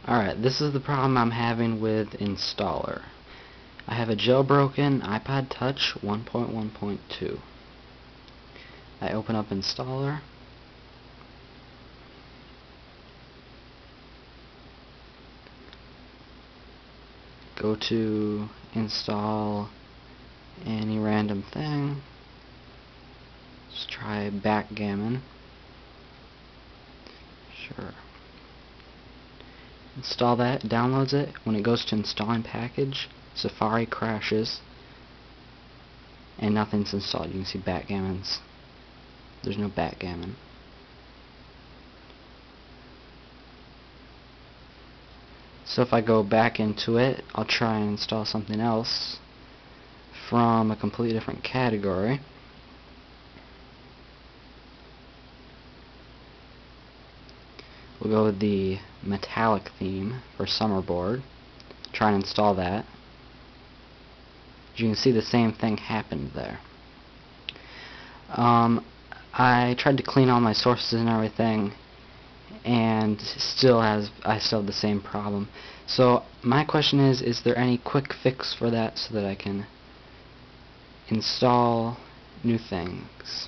Alright, this is the problem I'm having with Installer. I have a jailbroken iPod Touch 1.1.2. I open up Installer. Go to install any random thing. Let's try backgammon. Sure. Install that, it downloads it. When it goes to installing package, Safari crashes and nothing's installed. You can see backgammons. There's no backgammon. So if I go back into it, I'll try and install something else from a completely different category. We'll go with the metallic theme for Summerboard. Try and install that. As you can see, the same thing happened there. I tried to clean all my sources and everything, and I still have the same problem. So my question is there any quick fix for that so that I can install new things?